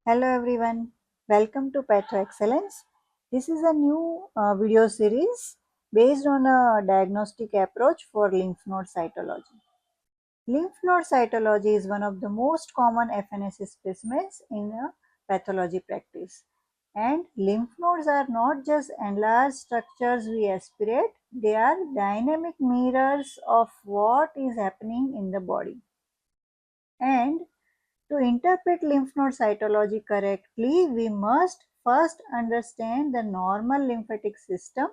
Hello everyone, welcome to Patho Excellence. This is a new video series based on a diagnostic approach for lymph node cytology. Lymph node cytology is one of the most common FNAC specimens in pathology practice. And lymph nodes are not just enlarged structures we aspirate, they are dynamic mirrors of what is happening in the body. And to interpret lymph node cytology correctly, we must first understand the normal lymphatic system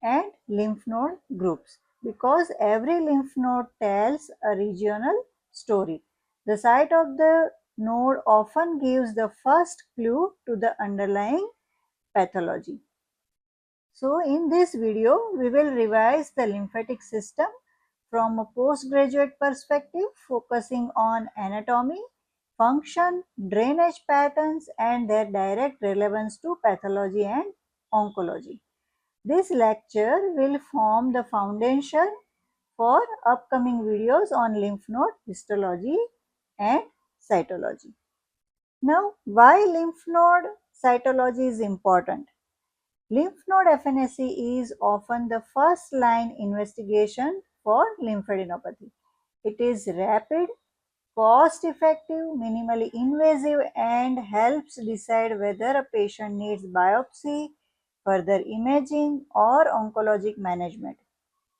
and lymph node groups, because every lymph node tells a regional story. The site of the node often gives the first clue to the underlying pathology. So in this video, we will revise the lymphatic system from a postgraduate perspective, focusing on anatomy, function, drainage patterns, and their direct relevance to pathology and oncology. This lecture will form the foundation for upcoming videos on lymph node histology and cytology. Now, why lymph node cytology is important? Lymph node FNAC is often the first line investigation for lymphadenopathy. It is rapid, cost effective, minimally invasive, and helps decide whether a patient needs biopsy, further imaging, or oncologic management.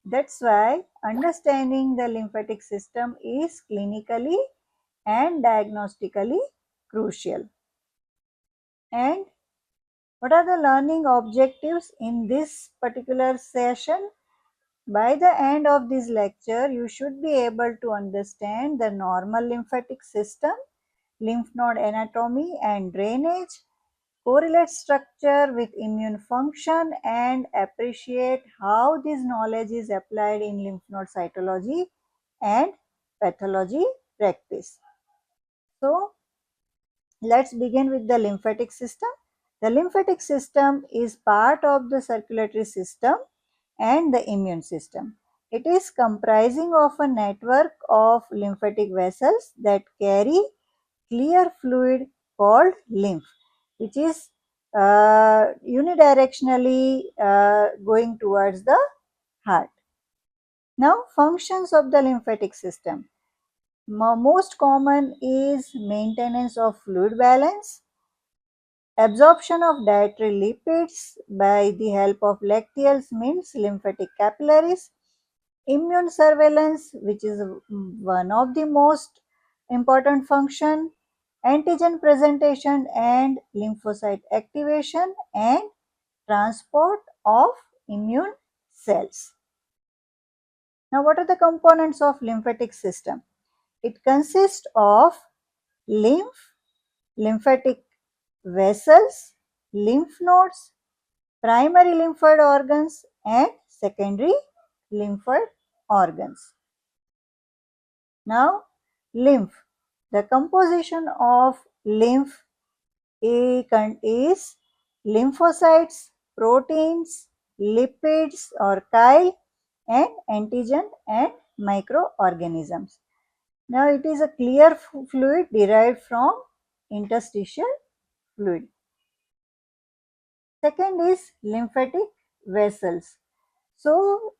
That's why understanding the lymphatic system is clinically and diagnostically crucial. And what are the learning objectives in this particular session? By the end of this lecture, you should be able to understand the normal lymphatic system, lymph node anatomy and drainage, correlate structure with immune function, and appreciate how this knowledge is applied in lymph node cytology and pathology practice. So, let's begin with the lymphatic system. The lymphatic system is part of the circulatory system and the immune system. It is comprising of a network of lymphatic vessels that carry clear fluid called lymph, which is unidirectionally going towards the heart. Now, functions of the lymphatic system. Most common is maintenance of fluid balance, absorption of dietary lipids by the help of lacteals means lymphatic capillaries, immune surveillance, which is one of the most important function, antigen presentation and lymphocyte activation, and transport of immune cells. Now, what are the components of lymphatic system? It consists of lymph, lymphatic vessels, lymph nodes, primary lymphoid organs and secondary lymphoid organs. Now, lymph. The composition of lymph is lymphocytes, proteins, lipids or chyle, and antigen and microorganisms. Now, it is a clear fluid derived from interstitial fluid. Second is lymphatic vessels. So,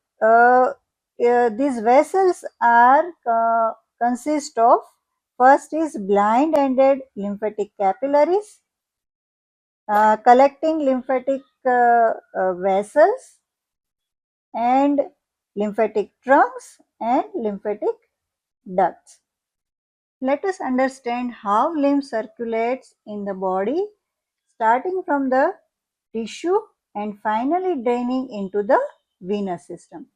these vessels are consist of, first is blind-ended lymphatic capillaries collecting lymphatic vessels, and lymphatic trunks and lymphatic ducts. Let us understand how lymph circulates in the body, starting from the tissue and finally draining into the venous system.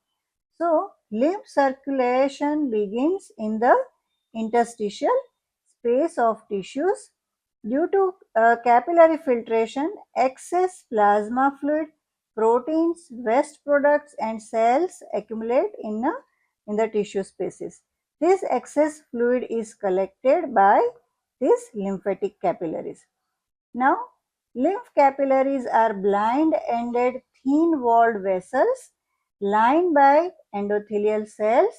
So, lymph circulation begins in the interstitial space of tissues. Due to capillary filtration, excess plasma fluid, proteins, waste products and cells accumulate in the tissue spaces. This excess fluid is collected by these lymphatic capillaries. Now, lymph capillaries are blind-ended, thin-walled vessels lined by endothelial cells,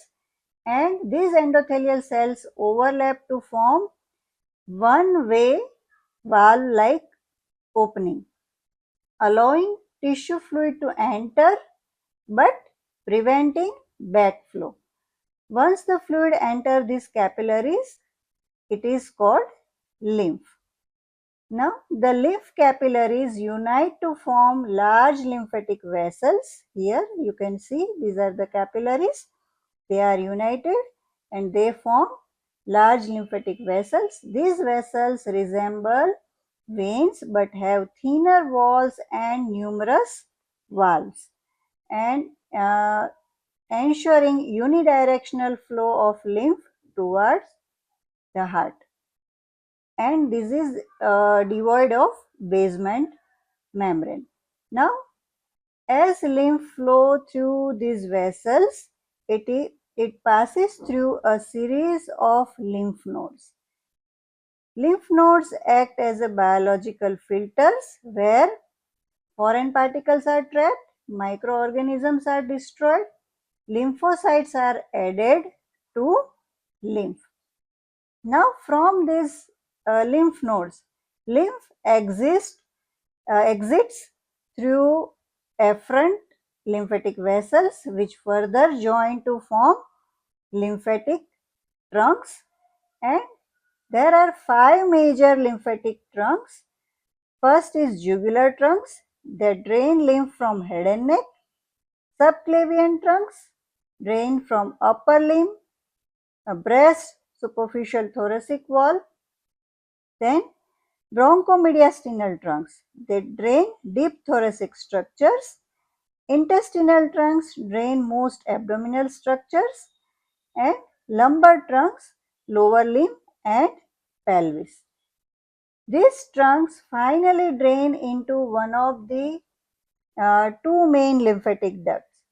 and these endothelial cells overlap to form one-way valve-like opening, allowing tissue fluid to enter but preventing backflow. Once the fluid enters these capillaries, it is called lymph. Now, the lymph capillaries unite to form large lymphatic vessels. Here you can see these are the capillaries. They are united and they form large lymphatic vessels. These vessels resemble veins but have thinner walls and numerous valves, and ensuring unidirectional flow of lymph towards the heart. And this is devoid of basement membrane. Now, as lymph flow through these vessels, it passes through a series of lymph nodes. Lymph nodes act as a biological filters where foreign particles are trapped, microorganisms are destroyed, lymphocytes are added to lymph. Now, from these lymph nodes, lymph exits through afferent lymphatic vessels which further join to form lymphatic trunks, and there are 5 major lymphatic trunks. First is jugular trunks that drain lymph from head and neck. Subclavian trunks drain from upper limb, breast, superficial thoracic wall. Then bronchomediastinal trunks that drain deep thoracic structures. Intestinal trunks drain most abdominal structures, and lumbar trunks lower limb and pelvis. These trunks finally drain into one of the two main lymphatic ducts.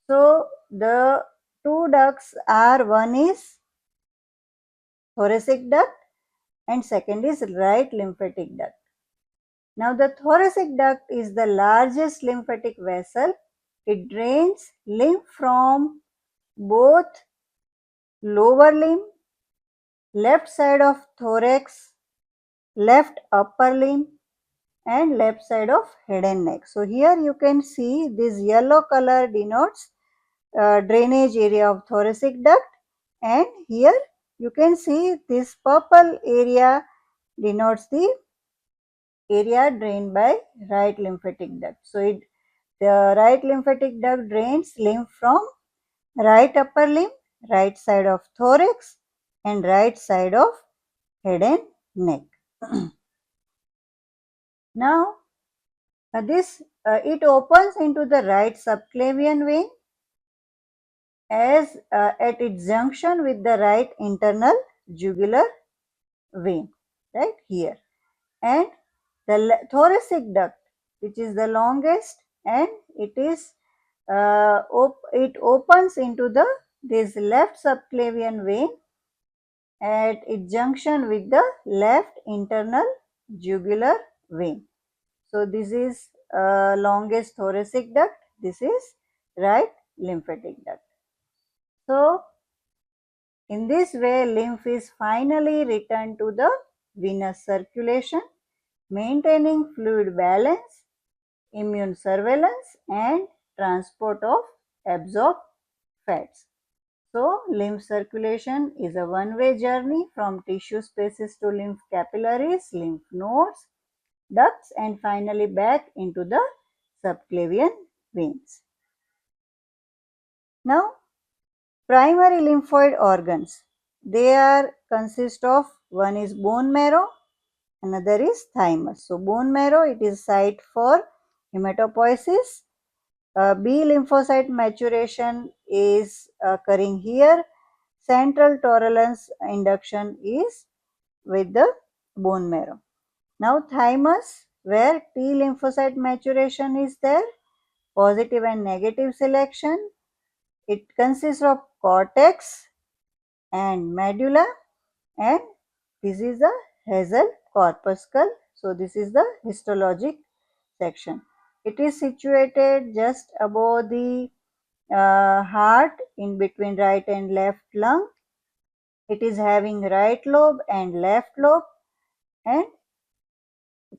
So, the two ducts are, one is thoracic duct and second is right lymphatic duct. Now, the thoracic duct is the largest lymphatic vessel. It drains lymph from both lower limb, left side of thorax, left upper limb and left side of head and neck. So, here you can see this yellow color denotes drainage area of thoracic duct, and here you can see this purple area denotes the area drained by right lymphatic duct. So, the right lymphatic duct drains lymph from right upper limb, right side of thorax and right side of head and neck. Now, it opens into the right subclavian vein as at its junction with the right internal jugular vein, right here. And the thoracic duct, which is the longest, and it opens into this left subclavian vein at its junction with the left internal jugular vein. So, this is longest thoracic duct, this is right lymphatic duct. So, in this way lymph is finally returned to the venous circulation, maintaining fluid balance, immune surveillance and transport of absorbed fats. So, lymph circulation is a one-way journey from tissue spaces to lymph capillaries, lymph nodes, ducts and finally back into the subclavian veins. Now, primary lymphoid organs, they consist of, one is bone marrow, another is thymus. So, bone marrow, it is site for hematopoiesis. B lymphocyte maturation is occurring here. Central torulence induction is with the bone marrow. Now, thymus, where T lymphocyte maturation is there, positive and negative selection. It consists of cortex and medulla, and this is the Hazel corpuscle. So, this is the histologic section. It is situated just above the heart in between right and left lung. It is having right lobe and left lobe, and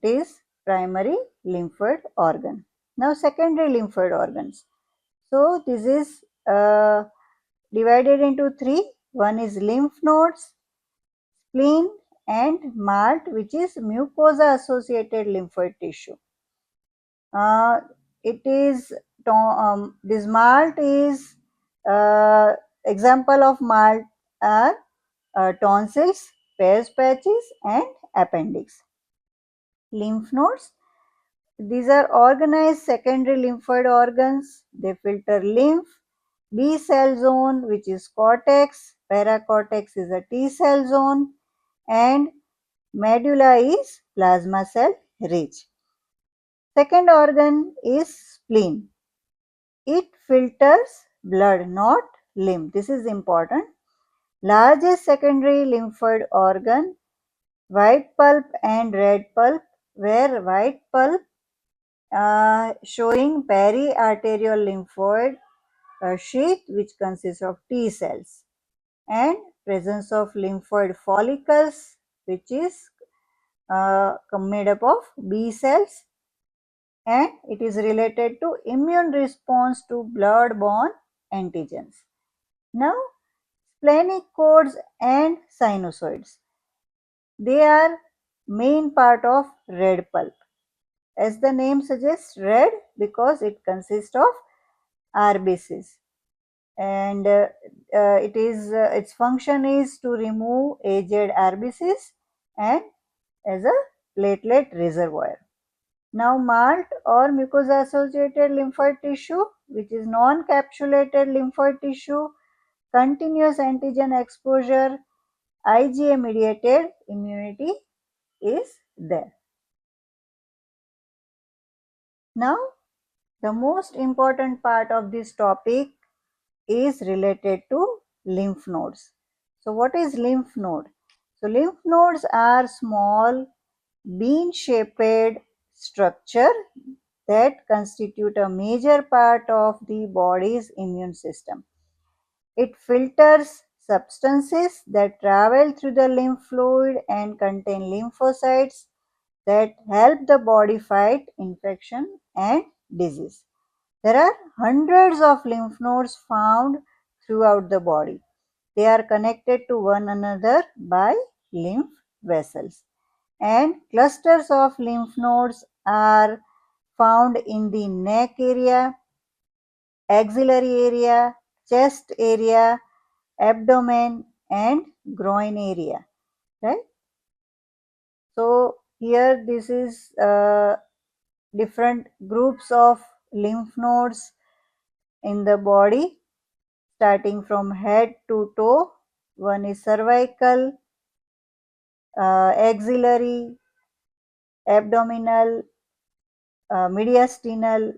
is primary lymphoid organ. Now secondary lymphoid organs. So this is divided into three. One is lymph nodes, spleen and malt, which is mucosa associated lymphoid tissue. It is this malt is example of malt are tonsils, Peyer's patches and appendix. Lymph nodes, these are organized secondary lymphoid organs. They filter lymph. B cell zone, which is cortex, paracortex is a T cell zone, and medulla is plasma cell rich. Second organ is spleen. It filters blood, not lymph. This is important. Largest secondary lymphoid organ, white pulp and red pulp, where white pulp showing periarterial lymphoid sheath which consists of T cells and presence of lymphoid follicles which is made up of B cells, and it is related to immune response to blood-borne antigens. Now, splenic cords and sinusoids. They are main part of red pulp. As the name suggests, red because it consists of RBCs, and its function is to remove aged RBCs and as a platelet reservoir. Now, malt or mucosa associated lymphoid tissue, which is non-capsulated lymphoid tissue, continuous antigen exposure, IgA mediated immunity is there. Now, the most important part of this topic is related to lymph nodes. So, what is lymph node? So, lymph nodes are small bean-shaped structure that constitute a major part of the body's immune system. It filters substances that travel through the lymph fluid and contain lymphocytes that help the body fight infection and disease. There are hundreds of lymph nodes found throughout the body. They are connected to one another by lymph vessels, and clusters of lymph nodes are found in the neck area, axillary area, chest area, abdomen and groin area, right? So here this is different groups of lymph nodes in the body starting from head to toe. One is cervical, axillary, abdominal, mediastinal,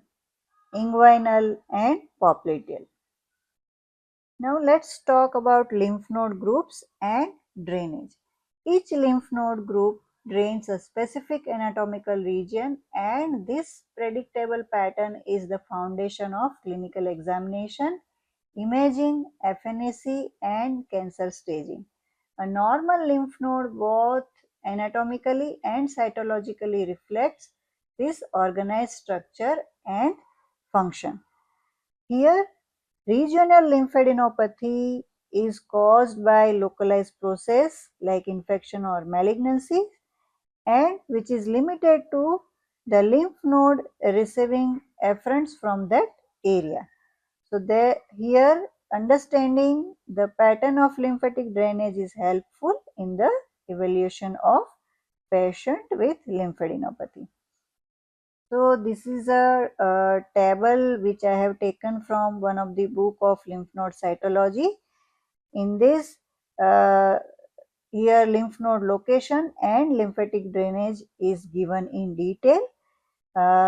inguinal and popliteal. Now let's talk about lymph node groups and drainage. Each lymph node group drains a specific anatomical region, and this predictable pattern is the foundation of clinical examination, imaging, FNAC and cancer staging. A normal lymph node both anatomically and cytologically reflects this organized structure and function. Here, regional lymphadenopathy is caused by localized process like infection or malignancy, and which is limited to the lymph node receiving efferents from that area. So here understanding the pattern of lymphatic drainage is helpful in the evaluation of patient with lymphadenopathy. So this is a table which I have taken from one of the book of Lymph Node Cytology. In this, here lymph node location and lymphatic drainage is given in detail,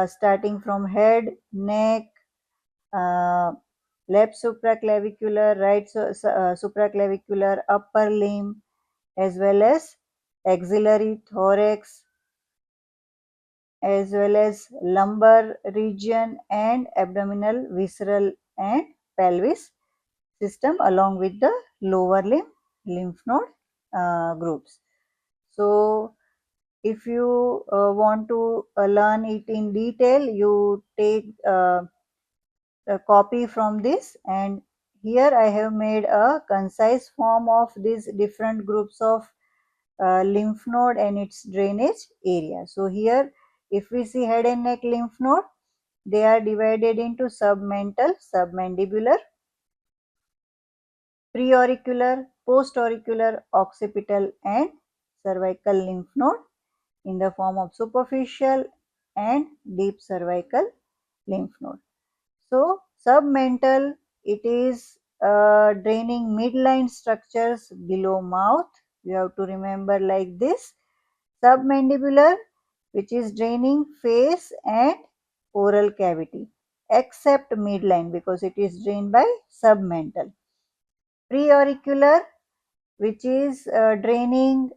starting from head, neck, left supraclavicular, right supraclavicular, upper limb, as well as axillary, thorax, as well as lumbar region and abdominal, visceral and pelvis system along with the lower limb lymph node groups. So if you want to learn it in detail, you take a copy from this, and here I have made a concise form of these different groups of lymph node and its drainage area. So here if we see head and neck lymph node, they are divided into submental, submandibular, preauricular, postauricular, occipital and cervical lymph node in the form of superficial and deep cervical lymph node. So submental, it is draining midline structures below mouth. You have to remember like this. Submandibular, which is draining face and oral cavity except midline because it is drained by submental. Preauricular, which is draining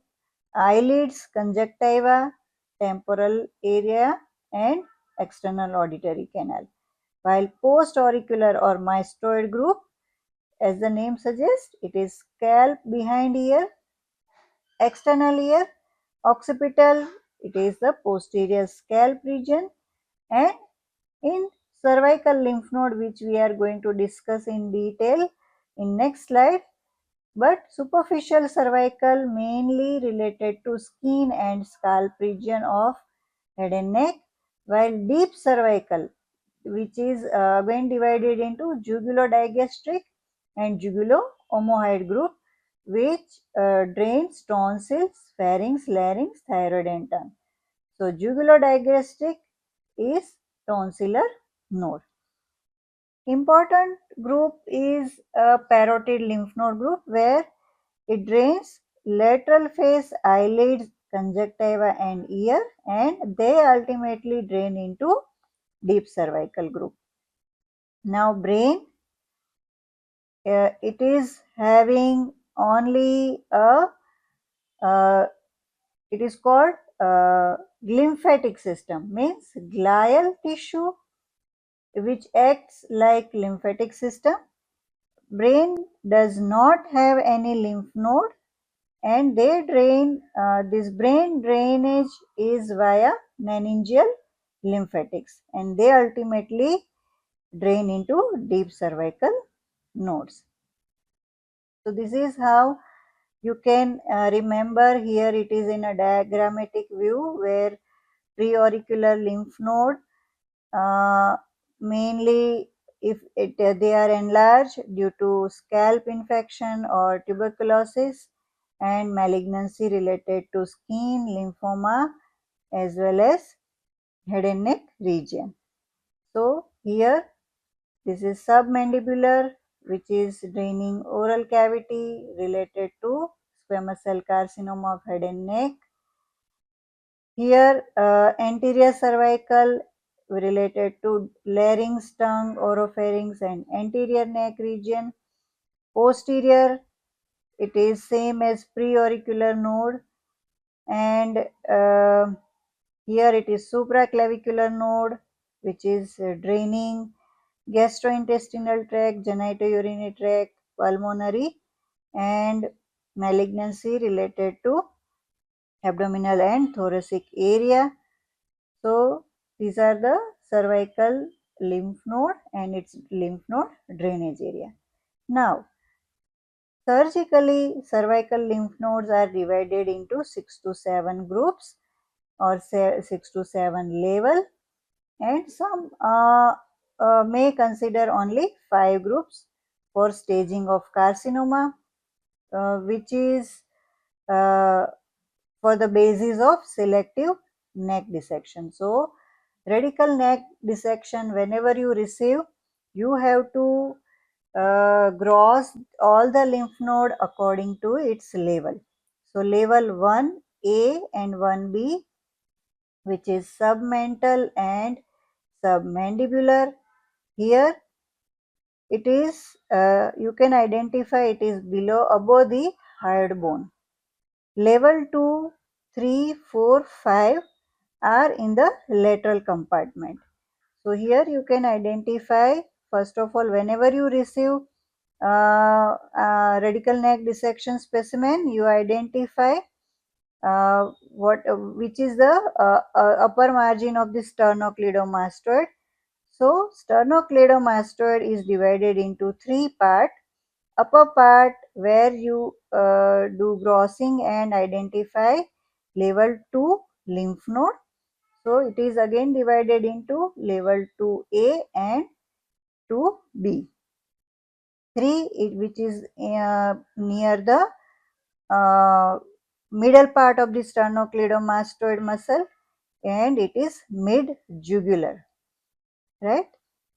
eyelids, conjunctiva, temporal area and external auditory canal. While post-auricular or mastoid group, as the name suggests, it is scalp behind ear, external ear, occipital, it is the posterior scalp region, and in cervical lymph node, which we are going to discuss in detail in next slide, but superficial cervical mainly related to skin and scalp region of head and neck, while deep cervical, which is again divided into jugulodigastric and jugulo-omohyoid group, which drains tonsils, pharynx, larynx, thyroid and tongue. So jugulodigastric is tonsillar node. Important group is a parotid lymph node group where it drains lateral face, eyelids, conjunctiva and ear, and they ultimately drain into deep cervical group. Now brain, it is having only a, it is called lymphatic system, means glial tissue which acts like lymphatic system. Brain does not have any lymph node and they drain, this brain drainage is via meningeal lymphatics and they ultimately drain into deep cervical nodes. So this is how you can remember. Here it is in a diagrammatic view where preauricular lymph node, mainly if they are enlarged due to scalp infection or tuberculosis and malignancy related to skin, lymphoma as well as head and neck region. So here this is submandibular, which is draining oral cavity related to squamous cell carcinoma of head and neck. Here anterior cervical related to larynx, tongue, oropharynx and anterior neck region. Posterior, it is same as preauricular node, and here it is supraclavicular node, which is draining gastrointestinal tract, genitourinary tract, pulmonary and malignancy related to abdominal and thoracic area. So these are the cervical lymph node and its lymph node drainage area. Now surgically, cervical lymph nodes are divided into 6 to 7 groups or 6 to 7 level, and some may consider only 5 groups for staging of carcinoma, which is for the basis of selective neck dissection. So radical neck dissection, whenever you receive, you have to gross all the lymph node according to its level. So level 1A and 1B, which is submental and submandibular. Here it is, you can identify it is below, above the hyoid bone. Level 2, 3, 4, 5 are in the lateral compartment. So here you can identify, first of all, whenever you receive radical neck dissection specimen, you identify which is the upper margin of the sternocleidomastoid. So sternocleidomastoid is divided into three parts. Upper part where you do grossing and identify level 2 lymph node. So it is again divided into level 2A and 2B. 3 which is near the middle part of the sternocleidomastoid muscle, and it is mid jugular, right?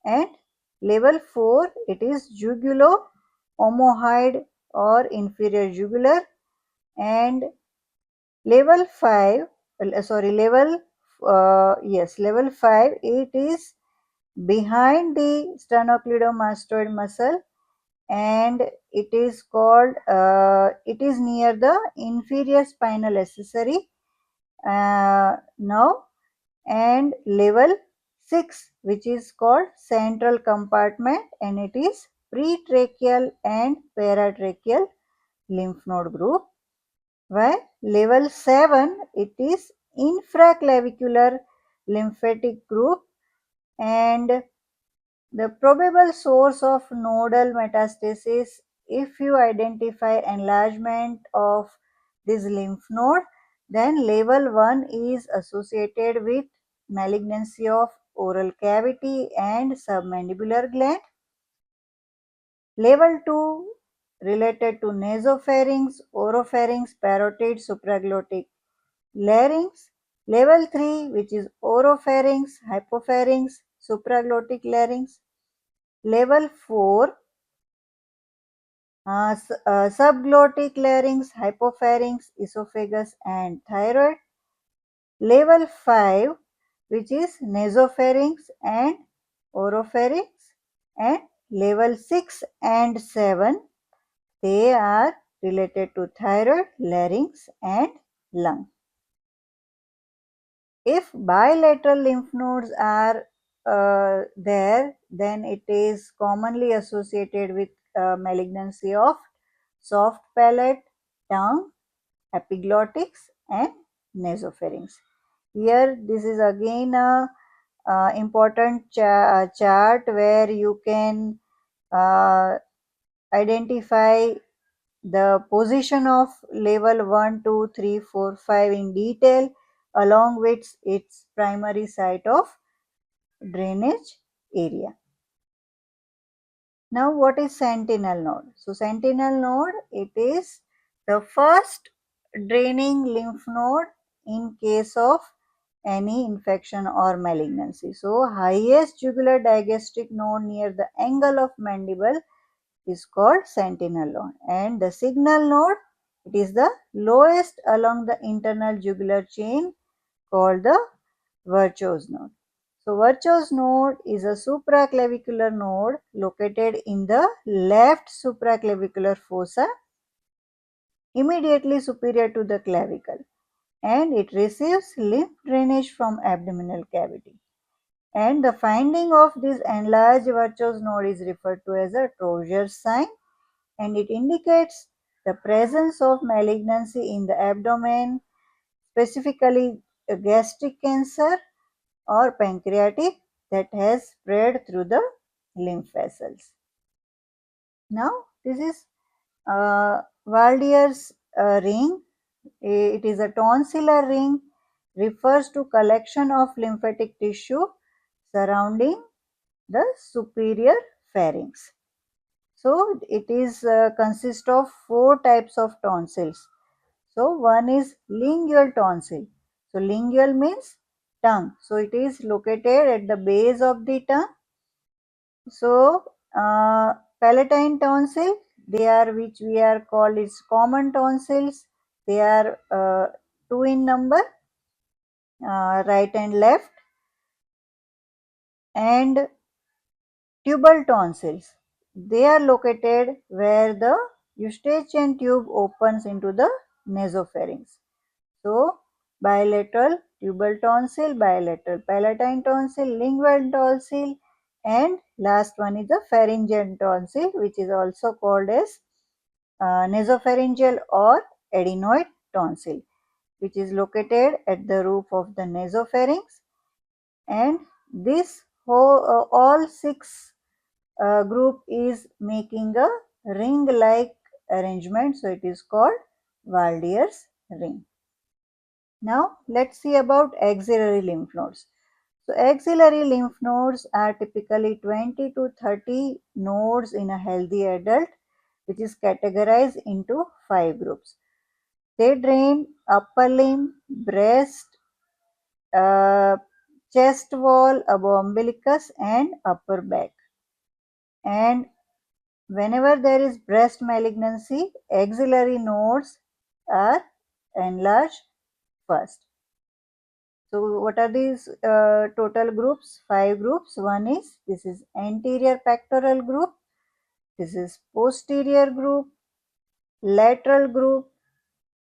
And level 4 it is jugulo-omohyoid or inferior jugular, and level 5 level level 5 it is behind the sternocleidomastoid muscle, and it is called it is near the inferior spinal accessory now. And level 6 which is called central compartment, and it is pretracheal and paratracheal lymph node group, while level 7 it is infraclavicular lymphatic group. And the probable source of nodal metastasis, if you identify enlargement of this lymph node, then level 1 is associated with malignancy of oral cavity and submandibular gland. Level 2 related to nasopharynx, oropharynx, parotid, supraglottic larynx. Level 3 which is oropharynx, hypopharynx, supraglottic larynx. Level 4 subglottic larynx, hypopharynx, esophagus and thyroid. Level 5 which is nasopharynx and oropharynx, and level 6 and 7 they are related to thyroid, larynx and lung. If bilateral lymph nodes are there, then it is commonly associated with malignancy of soft palate, tongue, epiglottics and nasopharynx. Here this is again a important chart where you can identify the position of level 1, 2, 3, 4, 5 in detail, along with its primary site of drainage area. Now what is sentinel node? So sentinel node, it is the first draining lymph node in case of any infection or malignancy. So highest jugular digastric node near the angle of mandible is called sentinel node, and the signal node, it is the lowest along the internal jugular chain, called the virtuous node. So virtuous node is a supraclavicular node located in the left supraclavicular fossa immediately superior to the clavicle, and it receives lymph drainage from abdominal cavity. And the finding of this enlarged virtuous node is referred to as a Trojer's sign, and it indicates the presence of malignancy in the abdomen, specifically gastric cancer or pancreatic, that has spread through the lymph vessels. Now this is Waldeyer's ring. It is a tonsillar ring, refers to collection of lymphatic tissue surrounding the superior pharynx. So it is consists of 4 types of tonsils. So one is lingual tonsil. So lingual means tongue. So it is located at the base of the tongue. So palatine tonsil, they are which we are called is common tonsils. They are 2 in number, right and left, and tubal tonsils. They are located where the eustachian tube opens into the nasopharynx. So bilateral tubal tonsil, bilateral palatine tonsil, lingual tonsil, and last one is the pharyngeal tonsil, which is also called as nasopharyngeal or adenoid tonsil. which is located at the roof of the nasopharynx, and this whole, all six group is making a ring like arrangement, so it is called Waldeyer's ring. Now let's see about axillary lymph nodes. So axillary lymph nodes are typically 20 to 30 nodes in a healthy adult, which is categorized into 5 groups. They drain upper limb, breast, uh, chest wall, above umbilicus and upper back. And whenever there is breast malignancy, axillary nodes are enlarged first. So what are these total groups? 5 groups. One is, this is anterior pectoral group, this is posterior group, lateral group,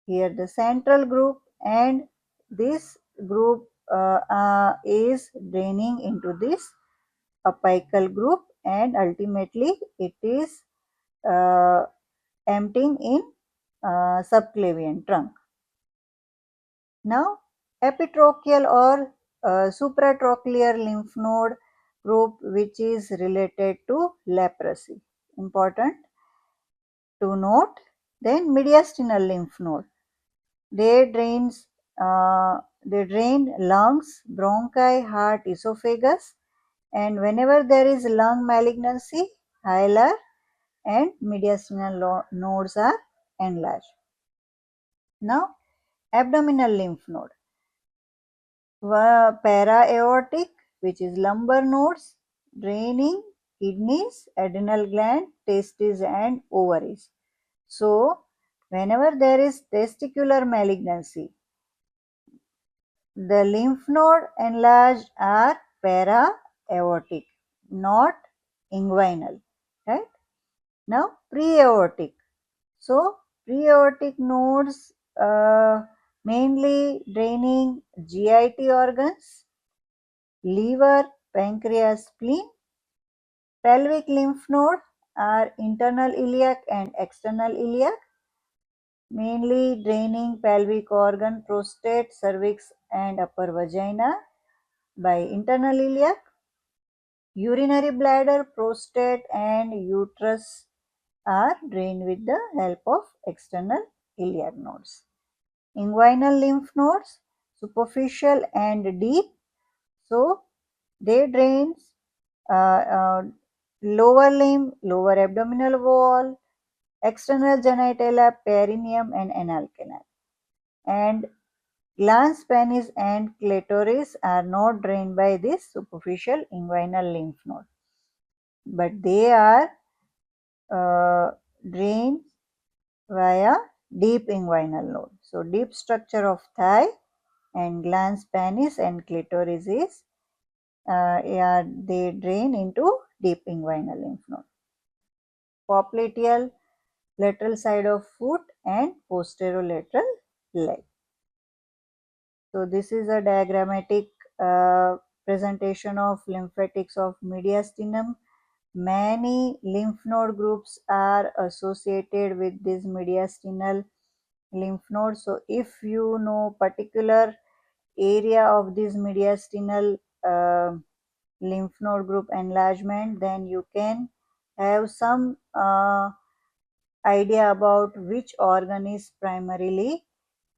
here the central group, and this group is draining into this apical group, and ultimately it is uh, emptying in subclavian trunk. Now epitrochial or supratrochlear lymph node group, which is related to leprosy. Important to note. Then mediastinal lymph node. They drains they drain lungs, bronchi, heart, esophagus, and whenever there is lung malignancy, hilar and mediastinal nodes are enlarged. Now abdominal lymph node. Para-aortic, which is lumbar nodes, draining kidneys, adrenal gland, testes and ovaries. So whenever there is testicular malignancy, the lymph node enlarged are para-aortic, not inguinal, right? Now pre-aortic. So pre-aortic nodes mainly draining GIT organs, liver, pancreas, spleen. Pelvic lymph node are internal iliac and external iliac, mainly draining pelvic organ, prostate, cervix and upper vagina by internal iliac. Urinary bladder, prostate and uterus are drained with the help of external iliac nodes. Inguinal lymph nodes, superficial and deep, so they drain lower limb, lower abdominal wall, external genitalia, perineum and anal canal. And glans, penis and clitoris are not drained by this superficial inguinal lymph node, but they are drained via deep inguinal node. So deep structure of thigh and glans, penis and clitoris is they drain into deep inguinal lymph node. Popliteal, lateral side of foot and posterolateral leg. So this is a diagrammatic presentation of lymphatics of mediastinum. Many lymph node groups are associated with this mediastinal lymph node. So if you know particular area of this mediastinal lymph node group enlargement, then you can have some idea about which organ is primarily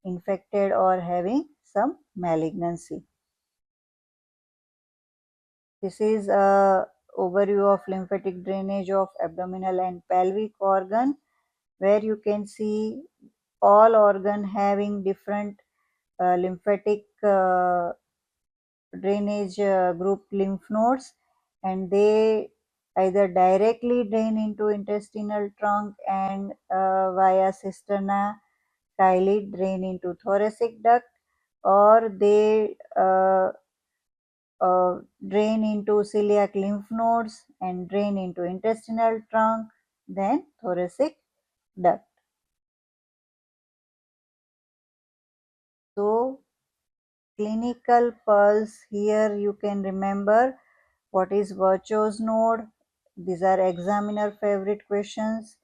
infected or having some malignancy. This is a overview of lymphatic drainage of abdominal and pelvic organ, where you can see all organ having different lymphatic drainage group lymph nodes, and they either directly drain into intestinal trunk and via cisterna chyli drain into thoracic duct, or they drain into celiac lymph nodes and drain into intestinal trunk, then thoracic duct. So clinical pulse, here you can remember what is Virchow's node. These are examiner favorite questions.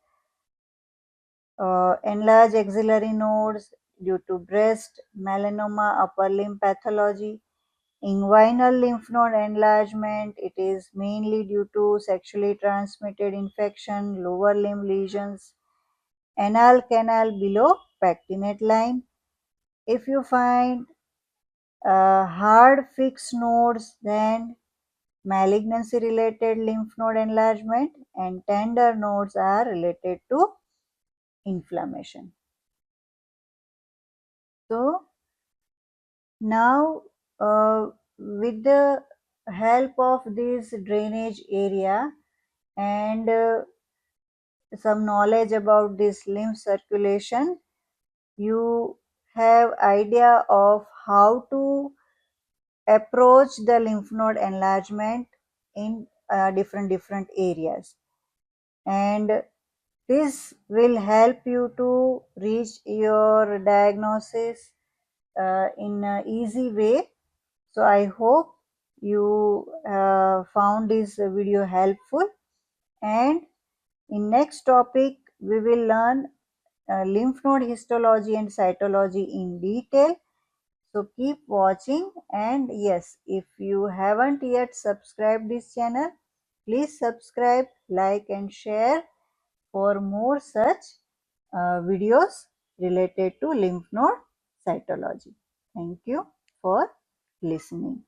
Enlarged axillary nodes, due to breast, melanoma, upper limb pathology. Inguinal lymph node enlargement, it is mainly due to sexually transmitted infection, lower limb lesions. Anal canal below pectinate line. If you find hard fixed nodes, then malignancy related lymph node enlargement, and tender nodes are related to inflammation. So now with the help of this drainage area and some knowledge about this lymph circulation, you have idea of how to approach the lymph node enlargement in different areas, and this will help you to reach your diagnosis in an easy way. So I hope you found this video helpful, and in next topic we will learn lymph node histology and cytology in detail. So keep watching, and yes, if you haven't yet subscribed this channel, please subscribe, like and share for more such videos related to lymph node cytology. Thank you for listening.